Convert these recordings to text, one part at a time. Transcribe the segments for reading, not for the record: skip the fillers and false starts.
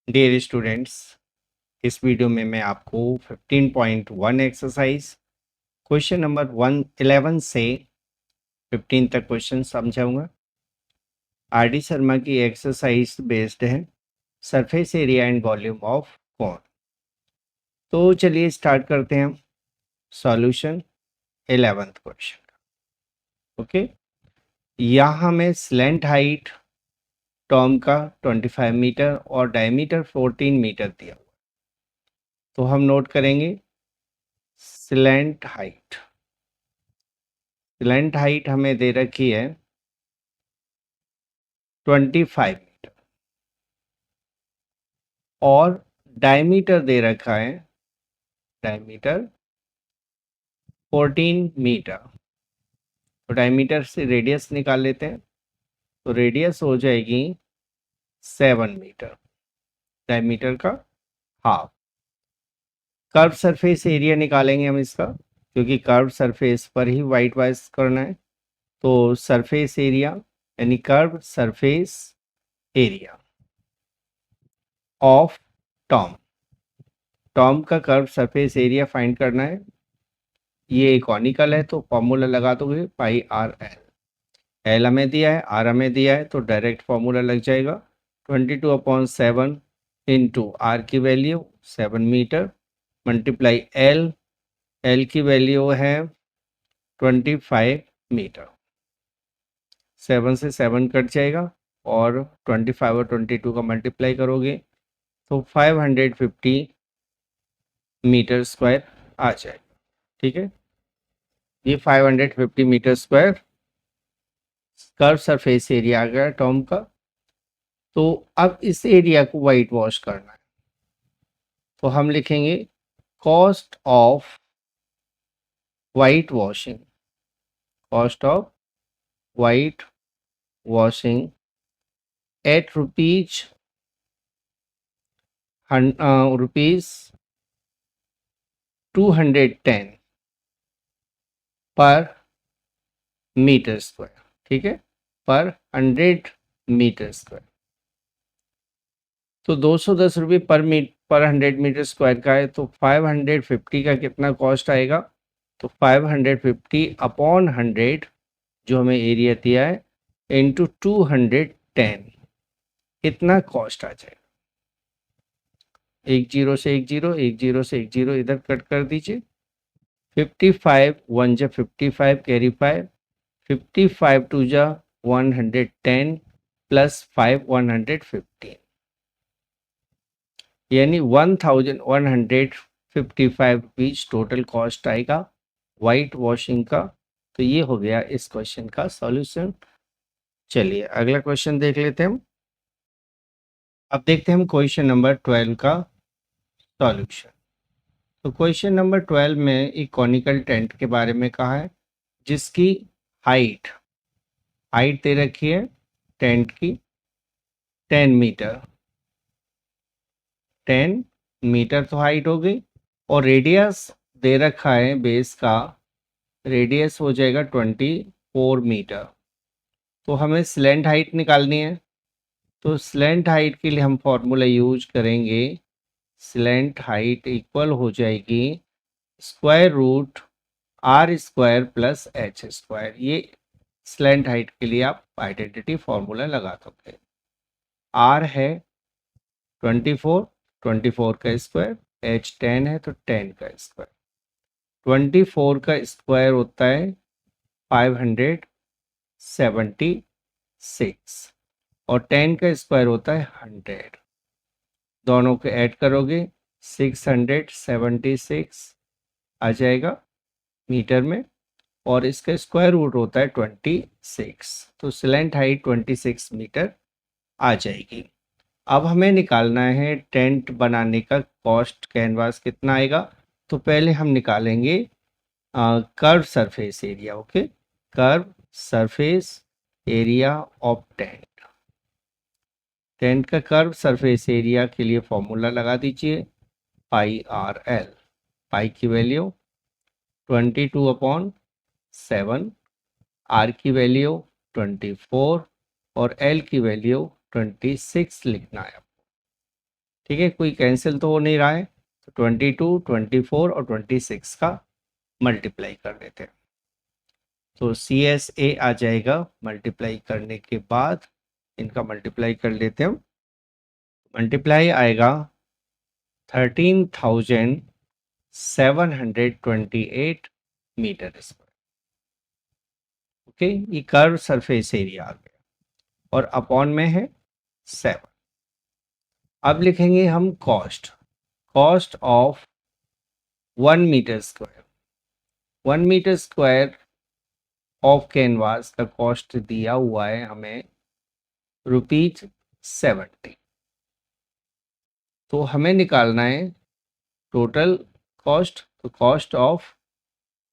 Dear students, इस video में मैं आपको 15.1 एक्सरसाइज क्वेश्चन नंबर 11 से 15 तक क्वेश्चन समझाऊंगा। आर.डी. शर्मा की एक्सरसाइज बेस्ड है surface area and volume of cone. तो चलिए स्टार्ट करते हैं सॉल्यूशन 11th क्वेश्चन। ओके, यहाँ हमें स्लैंट हाइट टॉम का 25 मीटर और डायमीटर 14 मीटर दिया हुआ। तो हम नोट करेंगे स्लैंट हाइट। स्लैंट हाइट हमें दे रखी है 25 मीटर और डायमीटर दे रखा है डायमीटर 14 मीटर। तो डायमीटर से रेडियस निकाल लेते हैं, तो रेडियस हो जाएगी 7 मीटर, डायमीटर का हाफ। कर्व सरफेस एरिया निकालेंगे हम इसका, क्योंकि कर्व सरफेस पर ही वाइट वाइज करना है। तो सरफेस एरिया यानी curve surface area of Tom. Tom का कर्व सरफेस एरिया फाइंड करना है। ये कॉनिकल है तो फॉर्मूला लगा दोगे पाई आर एल। एल हमें दिया है, आर हमें दिया है, तो डायरेक्ट फॉर्मूला लग जाएगा 22/7 इंटू आर की value 7 meter multiply L. L की वैल्यू है 25 मीटर। 7 से 7 कट जाएगा और 25 और 22 का मल्टीप्लाई करोगे तो 550 मीटर स्क्वायर आ जाएगा। ठीक है, ये 550 metre square curve surface area आ गया टॉम का। तो अब इस एरिया को वाइट वॉश करना है, तो हम लिखेंगे cost of white washing. Cost of white washing at rupees 210 per metre square. ठीक है, पर 100 मीटर स्क्वायर। तो 210 रुपये पर 100 मीटर स्क्वायर का है, तो 550 का कितना कॉस्ट आएगा? तो 550 अपॉन 100 जो हमें एरिया दिया है इंटू 210, इतना कॉस्ट आ जाएगा। एक जीरो से एक जीरो, एक जीरो से एक जीरो इधर कट कर दीजिए। 55 1 जा 55 कैरी 5, 55 2 जा 110 प्लस 5 115, यानी 1155 रुपीज टोटल कॉस्ट आएगा वाइट वॉशिंग का। तो ये हो गया इस क्वेश्चन का सॉल्यूशन। चलिए अगला क्वेश्चन देख लेते हैं हम। अब देखते हैं हम क्वेश्चन नंबर 12 का सॉल्यूशन। तो क्वेश्चन नंबर 12 में एक कॉनिकल टेंट के बारे में कहा है, जिसकी हाइट दे रखी है टेंट की 10 मीटर। 10 मीटर तो हाइट हो गई, और रेडियस दे रखा है बेस का, रेडियस हो जाएगा 24 मीटर। तो हमें स्लैंट हाइट निकालनी है, तो स्लैंट हाइट के लिए हम फॉर्मूला यूज करेंगे। स्लैंट हाइट इक्वल हो जाएगी square root r square plus h square. ये स्लैंट हाइट के लिए आप आइडेंटिटी फॉर्मूला लगा सकते हैं। आर है 24, 24 का स्क्वायर, एच 10 है तो 10 का स्क्वायर। 24 का स्क्वायर होता है 576 और 10 का स्क्वायर होता है 100। दोनों को ऐड करोगे 676 आ जाएगा मीटर में, और इसका स्क्वायर रूट होता है 26। तो स्लैंट हाइट 26 मीटर आ जाएगी। अब हमें निकालना है टेंट बनाने का कॉस्ट, कैनवास कितना आएगा। तो पहले हम निकालेंगे curve surface area. Okay, curve surface area of tent. Tent का कर्व सरफेस एरिया के लिए फॉर्मूला लगा दीजिए पाई आर एल। पाई की वैल्यू 22/7, आर की वैल्यू 24 और एल की वैल्यू 26 लिखना है। ठीक है, कोई कैंसिल तो हो नहीं रहा है, तो 22, 24 और 26 का मल्टीप्लाई कर देते हैं। तो CSA आ जाएगा, मल्टीप्लाई करने के बाद इनका मल्टीप्लाई कर लेते हैं। मल्टीप्लाई आएगा 13,728 मीटर स्क्वायर। ओके, ये कर्व सरफेस एरिया आ गया और अपॉन में है 7। अब लिखेंगे हम cost of 1 meter square. 1 meter square of canvas का कॉस्ट दिया हुआ है हमें ₹70। तो हमें निकालना है टोटल कॉस्ट, तो cost of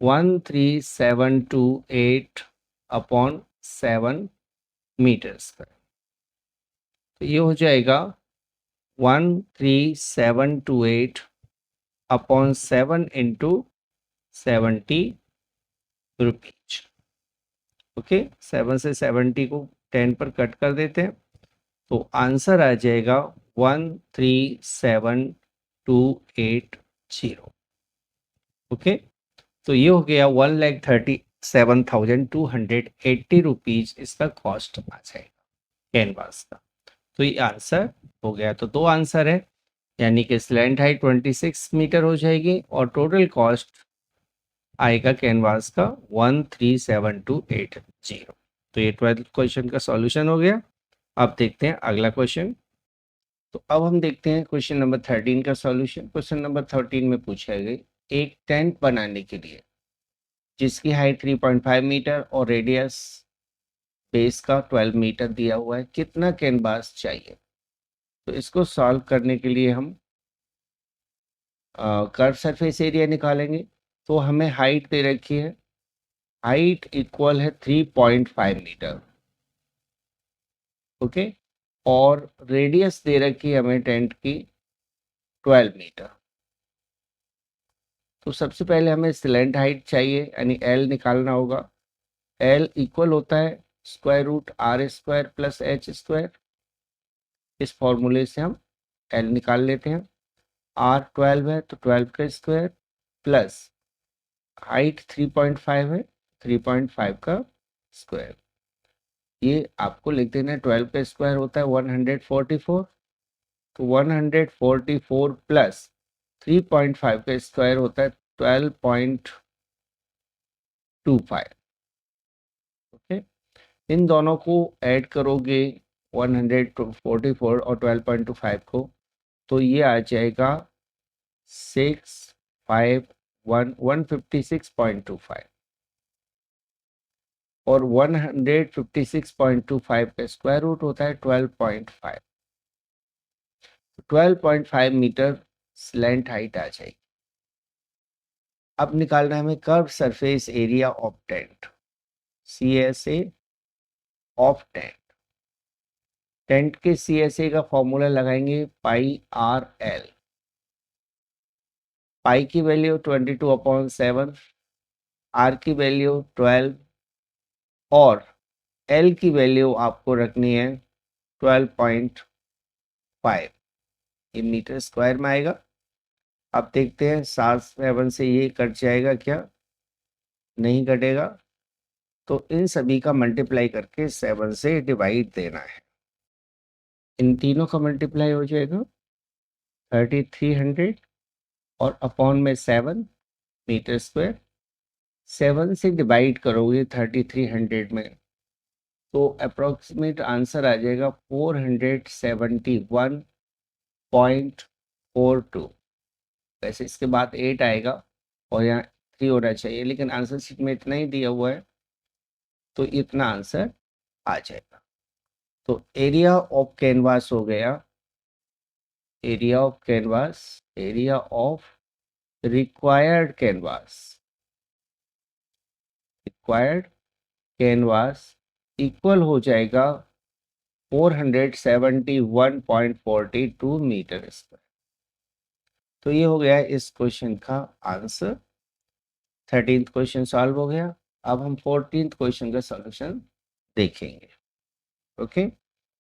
13,728 upon 7 meter square, तो ये हो जाएगा 13,728 अपॉन 7 इंटू 70 रुपीज। ओके, 7 से 70 को 10 पर कट कर देते हैं, तो आंसर आ जाएगा 137280। ओके, तो ये हो गया 1,37,280 रुपीज इसका कॉस्ट आ जाएगा कैनवास का। तो ये आंसर हो गया। तो दो आंसर है, यानी कि स्लैंट हाइट 26 मीटर हो जाएगी और टोटल कॉस्ट आएगा कैनवास का 137280। तो ये 12th क्वेश्चन का सॉल्यूशन हो गया। अब देखते हैं अगला क्वेश्चन। तो अब हम देखते हैं क्वेश्चन नंबर 13 का सॉल्यूशन। क्वेश्चन नंबर 13 में पूछा गया एक टेंट बनाने के लिए जिसकी हाइट 3.5 मीटर और रेडियस बेस का 12 मीटर दिया हुआ है, कितना कैनवास चाहिए। तो इसको सॉल्व करने के लिए हम कर्व सरफेस एरिया निकालेंगे। तो हमें हाइट दे रखी है, हाइट इक्वल है 3.5 मीटर। ओके, और रेडियस दे रखी है हमें टेंट की 12 मीटर। तो सबसे पहले हमें सिलेंट हाइट चाहिए, यानी L निकालना होगा। L इक्वल होता है √r² प्लस h²। इस फॉर्मूले से हम L निकाल लेते हैं। R 12 है तो 12 का स्क्वायर प्लस हाइट 3.5 है, 3.5 का स्क्वायर। ये आपको लिख देना है, 12 का स्क्वायर होता है 144, तो 144 प्लस 3.5 का स्क्वायर होता है 12.25। ओके, इन दोनों को ऐड करोगे 144 और 12.25 को, तो ये आ जाएगा 156.25 और 156.25 का स्क्वायर रूट होता है 12.5। 12.5 मीटर स्लैंट हाइट आ जाएगी। अब निकालना है हमें curve surface area of tent, CSA of tent. Tent के CSA का फॉर्मूला लगाएंगे πRL। पाई की वैल्यू 22/7, R की वैल्यू 12 और L की वैल्यू आपको रखनी है 12.5। ये मीटर स्क्वायर में आएगा। अब देखते हैं 7 से ये कट जाएगा क्या, नहीं कटेगा, तो इन सभी का मल्टीप्लाई करके 7 से डिवाइड देना है। इन तीनों का मल्टीप्लाई हो जाएगा 3300 और अपॉन में 7 मीटर स्क्वायर। 7 से डिवाइड करोगे 3300 में, तो अप्रोक्सीमेट आंसर आ जाएगा 471.42। वैसे इसके बाद 8 आएगा और यहाँ 3 होना चाहिए, लेकिन आंसर शीट में इतना ही दिया हुआ है, तो इतना आंसर आ जाएगा। तो एरिया ऑफ कैनवास हो गया, area of canvas, area of required canvas, required canvas equal हो जाएगा 471.42 मीटर स्क्वायर। तो ये हो गया इस क्वेश्चन का आंसर। 13th क्वेश्चन सॉल्व हो गया। अब हम 14th क्वेश्चन का सॉल्यूशन देखेंगे। ओके,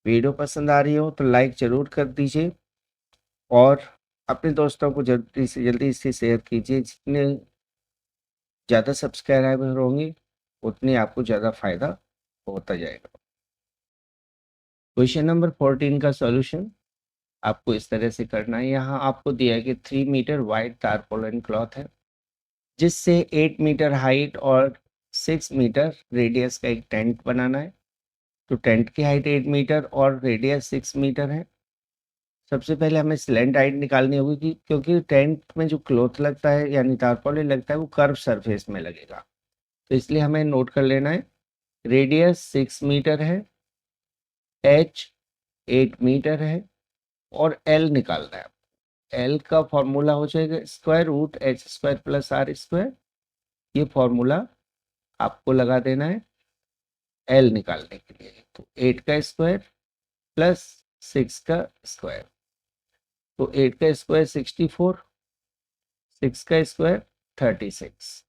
वीडियो पसंद आ रही हो तो लाइक जरूर कर दीजिए और अपने दोस्तों को जल्दी से जल्दी इसे शेयर कीजिए। जितने ज़्यादा सब्सक्राइबर होंगे उतने आपको ज़्यादा फ़ायदा होता जाएगा। क्वेश्चन नंबर 14 का सॉल्यूशन आपको इस तरह से करना है। यहाँ आपको दिया है कि 3 मीटर वाइड तारपोलिन क्लॉथ है जिससे 8 मीटर हाइट और 6 मीटर रेडियस का एक टेंट बनाना है। तो टेंट की हाइट 8 मीटर और रेडियस 6 मीटर है। सबसे पहले हमें स्लैंट हाइट निकालनी होगी क्योंकि टेंट में जो क्लॉथ लगता है यानी तारपोलिन लगता है वो कर्व सरफेस में लगेगा। तो इसलिए हमें नोट कर लेना है रेडियस 6 मीटर है, एच 8 मीटर है और एल निकालना है। एल का फॉर्मूला हो जाएगा square root h square plus r square. ये फॉर्मूला आपको लगा देना है एल निकालने के लिए। तो 8 का स्क्वायर प्लस 6 का स्क्वायर, तो 8 का स्क्वायर 64, 6 का स्क्वायर 36।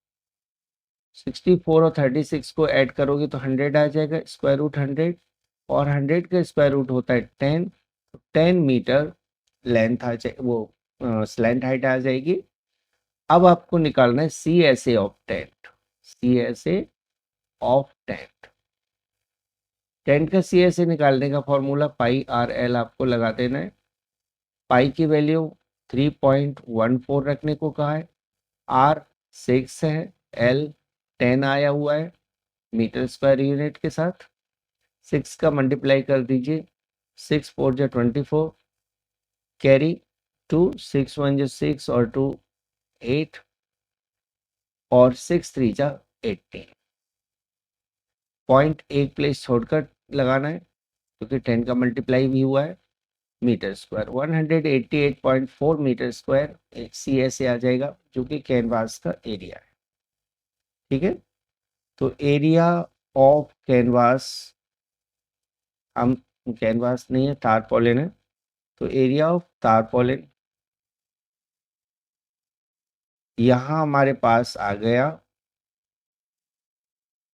64 और 36 को ऐड करोगे तो 100 आ जाएगा, स्क्वायर रूट 100, और 100 का स्क्वायर रूट होता है 10। 10 मीटर लेंथ आ जाए, वो स्लैंट हाइट आ जाएगी। अब आपको निकालना है C S A of tent. C S A of tent, tent का सी एस ए निकालने का फॉर्मूला पाई आर एल आपको लगा देना है। पाई की वैल्यू 3.14 रखने को कहा है, आर 6 है, एल 10 आया हुआ है मीटर स्क्वायर यूनिट के साथ। 6 का मल्टीप्लाई कर दीजिए, 6 4 जा 24, कैरी 2, 6 1 जा 6 और 2 8 और 6 3 जा 18। पॉइंट एक प्लेस छोड़कर लगाना है क्योंकि 10 का मल्टीप्लाई भी हुआ है। मीटर स्क्वायर 188.4 मीटर स्क्वायर एक सी एस ए आ जाएगा जो कि कैनवास का एरिया है। ठीक है, तो एरिया ऑफ कैनवास, हम कैनवास नहीं है तारपोलिन है, तो एरिया ऑफ तारपोलिन यहाँ हमारे पास आ गया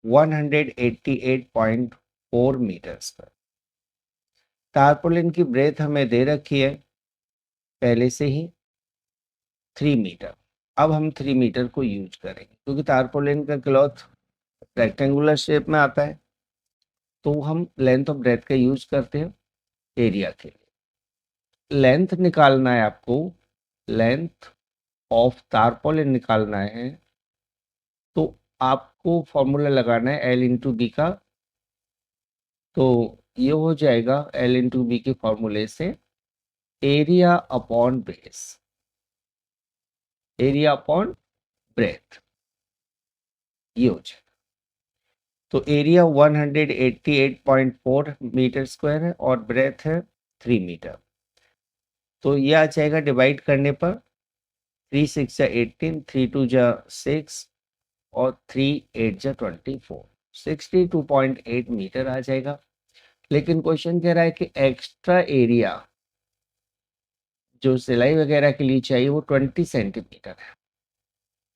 188.4 मीटर स्क्वायर। तारपोलिन की ब्रेथ हमें दे रखी है पहले से ही 3 मीटर। अब हम 3 मीटर को यूज करेंगे क्योंकि तारपोलिन का क्लॉथ रेक्टेंगुलर शेप में आता है, तो हम लेंथ ऑफ ब्रेथ का यूज करते हैं एरिया के लिए। लेंथ निकालना है आपको, लेंथ ऑफ तारपोलिन निकालना है, तो आपको फॉर्मूला लगाना है एल इंटू बी का। तो ये हो जाएगा एल इंटू बी के फॉर्मूले से area upon base, area upon breadth, ये हो जाएगा। तो एरिया 188.4 मीटर स्क्वायर है और ब्रेथ है 3 मीटर। तो ये आ जाएगा डिवाइड करने पर 3 6 जा 18, 3 2 जा 6 और 3 8 जा 24, 62.8 मीटर आ जाएगा। लेकिन क्वेश्चन कह रहा है कि एक्स्ट्रा एरिया जो सिलाई वगैरह के लिए चाहिए वो 20 सेंटीमीटर है।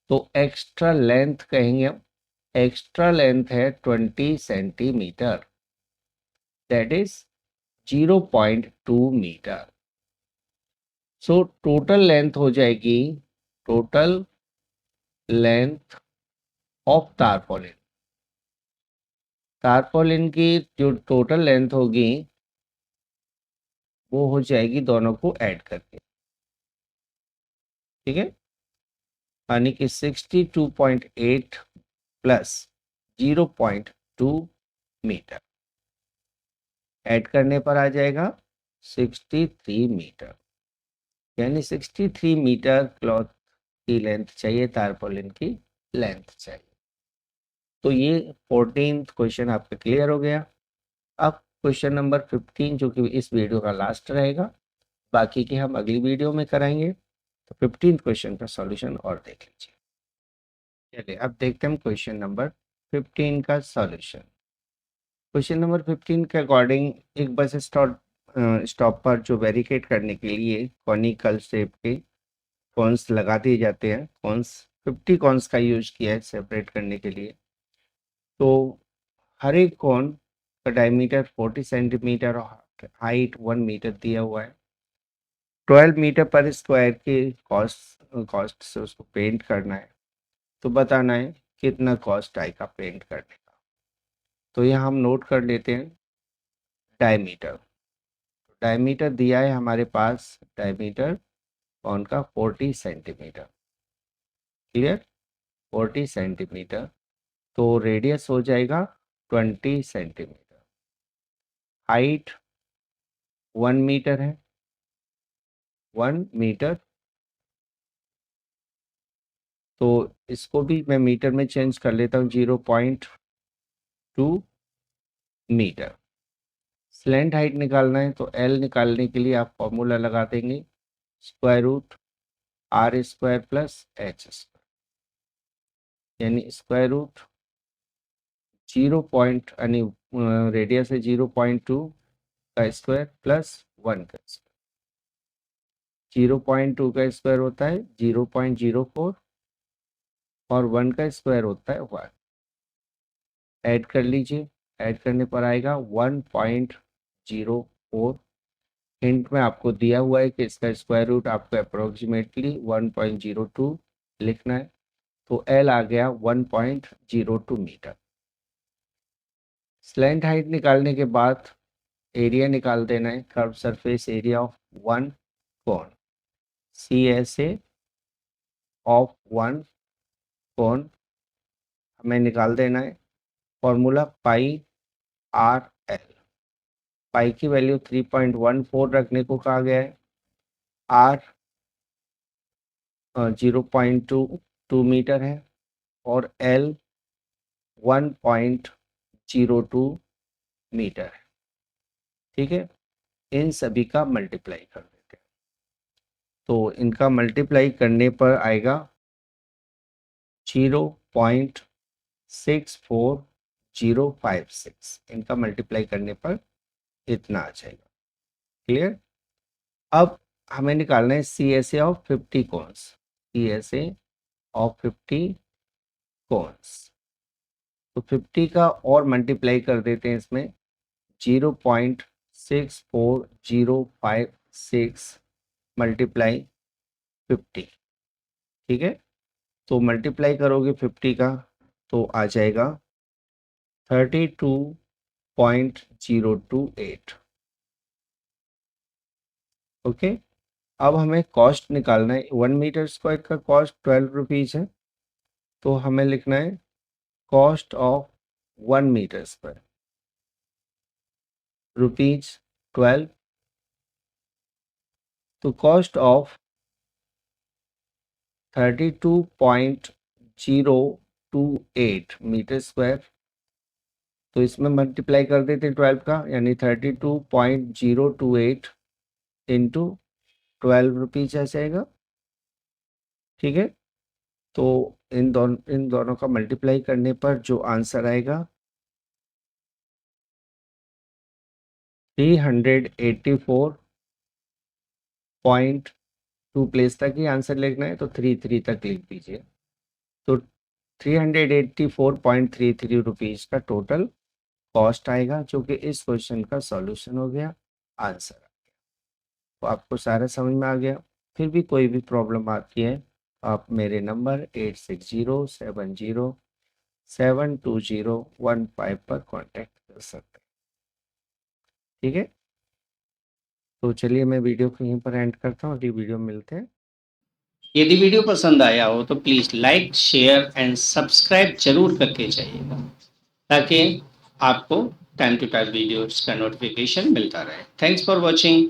तो एक्स्ट्रा लेंथ कहेंगे हम, एक्स्ट्रा लेंथ है 20 centimeter, that is 0.2 meter. So total length हो जाएगी, total length of tarpaulin, tarpaulin की जो टोटल लेंथ होगी वो हो जाएगी दोनों को ऐड करके। ठीक है, यानी कि 62.8 प्लस 0.2 मीटर ऐड करने पर आ जाएगा 63 मीटर, यानी 63 मीटर क्लॉथ की लेंथ चाहिए, तारपोलिन की लेंथ चाहिए। तो ये 14th क्वेश्चन आपका क्लियर हो गया। अब क्वेश्चन नंबर 15 जो कि इस वीडियो का लास्ट रहेगा, बाकी के हम अगली वीडियो में कराएंगे। तो 15th क्वेश्चन का सॉल्यूशन और देख लीजिए। चलिए अब देखते हैं क्वेश्चन नंबर 15 का सॉल्यूशन। क्वेश्चन नंबर 15 के अकॉर्डिंग एक बस स्टॉप पर जो बैरिकेड करने के लिए कॉनिकल शेप के कॉन्स लगा दिए जाते हैं। कॉन्स 50 कॉन्स का यूज किया है सेपरेट करने के लिए। तो हर एक कॉन का डायमीटर 40 सेंटीमीटर और हाइट 1 मीटर दिया हुआ है। 12 मीटर पर स्क्वायर की कॉस्ट से उसको पेंट करना है, तो बताना है कितना कॉस्ट आएगा पेंट करने का। तो यहाँ हम नोट कर लेते हैं डायमीटर। डायमीटर दिया है हमारे पास, डायमीटर कौन का 40 सेंटीमीटर, क्लियर, 40 सेंटीमीटर। तो रेडियस हो जाएगा 20 सेंटीमीटर। हाइट 1 मीटर है, 1 मीटर, तो इसको भी मैं मीटर में चेंज कर लेता हूँ, 0.2 मीटर। स्लैंट हाइट निकालना है तो एल निकालने के लिए आप फॉर्मूला लगा देंगे, square root r square plus h square, यानी स्क्वायर रूट 0 पॉइंट यानी रेडियस है 0.2 का स्क्वायर प्लस 1 का स्क्वायर। 0.2 का स्क्वायर होता है 0.04 और 1 का स्क्वायर होता है 1। ऐड कर लीजिए, ऐड करने पर आएगा 1.04। हिंट में आपको दिया हुआ है कि इसका स्क्वायर रूट आपको अप्रोक्सीमेटली 1.02 लिखना है, तो एल आ गया 1.02 मीटर। स्लैंट हाइट निकालने के बाद एरिया निकाल देना है, curve surface area of one cone, CSA of one कोन हमें निकाल देना है। फॉर्मूला पाई आर एल, पाई की वैल्यू 3.14 रखने को कहा गया है, आर 0.22 मीटर है और एल 1.02 मीटर है, ठीक है। इन सभी का मल्टीप्लाई कर देते हैं, तो इनका मल्टीप्लाई करने पर आएगा 0.64056, इनका मल्टीप्लाई करने पर इतना आ जाएगा, क्लियर। अब हमें निकालना है CSA of 50 cones, CSA of 50 cones, तो 50 का और मल्टीप्लाई कर देते हैं इसमें, 0.64056 मल्टीप्लाई 50, ठीक है। तो मल्टीप्लाई करोगे 50 का तो आ जाएगा 32.028, ओके। अब हमें कॉस्ट निकालना है, 1 मीटर स्क्वायर का कॉस्ट 12 रुपीज़ है, तो हमें लिखना है कॉस्ट ऑफ 1 मीटर स्क्वायर ₹12। तो कॉस्ट ऑफ 32.028 मीटर स्क्वायर, तो इसमें मल्टीप्लाई कर देते हैं 12 का, यानी 32.028 इंटू 12 रुपीज़ आ जाएगा, ठीक है। तो इन दोनों का मल्टीप्लाई करने पर जो आंसर आएगा 384.2 प्लेस तक ही आंसर लिखना है, तो 33 तक लिख दीजिए। तो 384.33 रुपीज़ का टोटल कॉस्ट आएगा, जो कि इस क्वेश्चन का सॉल्यूशन हो गया, आंसर आ गया। तो आपको सारा समझ में आ गया। फिर भी कोई भी प्रॉब्लम आती है आप मेरे नंबर 8607072015 पर कांटेक्ट कर सकते हैं, ठीक है। तो चलिए मैं वीडियो को यहीं पर एंड करता हूँ, अगली वीडियो में मिलते हैं। यदि वीडियो पसंद आया हो तो please like, share and subscribe जरूर करके जाइएगा, ताकि आपको टाइम टू टाइम वीडियोस का नोटिफिकेशन मिलता रहे। Thanks for watching.